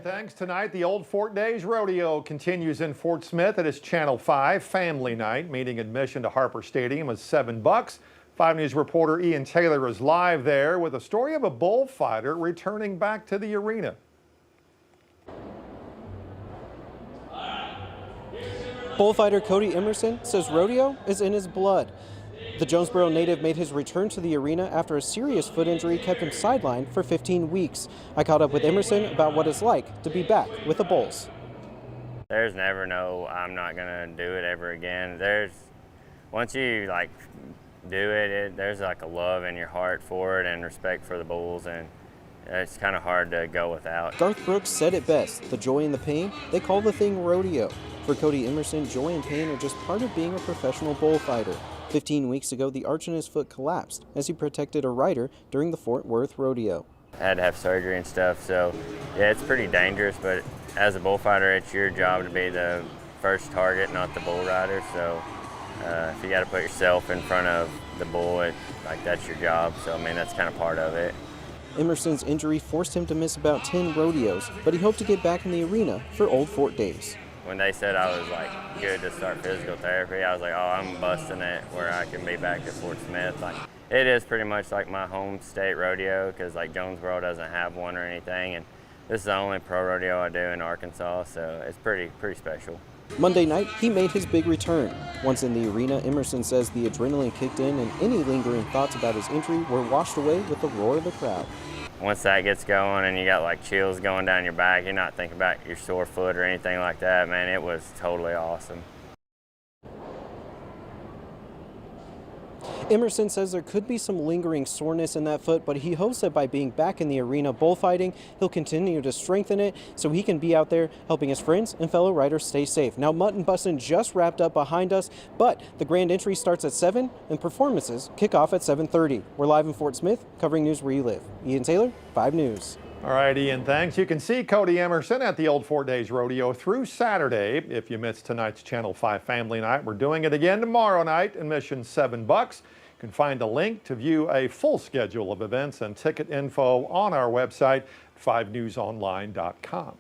thanks. Tonight, the Old Fort Days Rodeo continues in Fort Smith. It is Channel 5 Family Night. Meeting admission to Harper Stadium is $7. 5 News reporter Ian Taylor is live there with a story of a bullfighter returning back to the arena. Bullfighter Cody Emerson says rodeo is in his blood. The Jonesboro native made his return to the arena after a serious foot injury kept him sidelined for 15 weeks. I caught up with Emerson about what it's like to be back with the Bulls. There's never no, I'm not gonna do it ever again. Once you do it, there's like a love in your heart for it and respect for the Bulls, and it's kind of hard to go without. Garth Brooks said it best, the joy and the pain, they call the thing rodeo. For Cody Emerson, joy and pain are just part of being a professional bullfighter. 15 weeks ago, the arch in his foot collapsed as he protected a rider during the Fort Worth Rodeo. I had to have surgery and stuff, so yeah, it's pretty dangerous, but as a bullfighter, it's your job to be the first target, not the bull rider. So if you got to put yourself in front of the bull, that's your job. So I mean, that's kind of part of it. Emerson's injury forced him to miss about 10 rodeos, but he hoped to get back in the arena for Old Fort Days. When they said I was good to start physical therapy, I was like, oh, I'm busting it where I can be back at Fort Smith. It is pretty much like my home state rodeo, because Jonesboro doesn't have one or anything, and this is the only pro rodeo I do in Arkansas, so it's pretty special. Monday night, he made his big return. Once in the arena, Emerson says the adrenaline kicked in and any lingering thoughts about his injury were washed away with the roar of the crowd. Once that gets going and you got chills going down your back, you're not thinking about your sore foot or anything like that, man. It was totally awesome. Emerson says there could be some lingering soreness in that foot, but he hopes that by being back in the arena bullfighting, he'll continue to strengthen it so he can be out there helping his friends and fellow riders stay safe. Now, Mutton Bussin' just wrapped up behind us, but the grand entry starts at 7 and performances kick off at 7:30. We're live in Fort Smith, covering news where you live. Ian Taylor, 5 News. All right, Ian, thanks. You can see Cody Emerson at the Old Fort Days Rodeo through Saturday. If you missed tonight's Channel 5 Family Night, we're doing it again tomorrow night. Admission $7. You can find a link to view a full schedule of events and ticket info on our website, 5newsonline.com.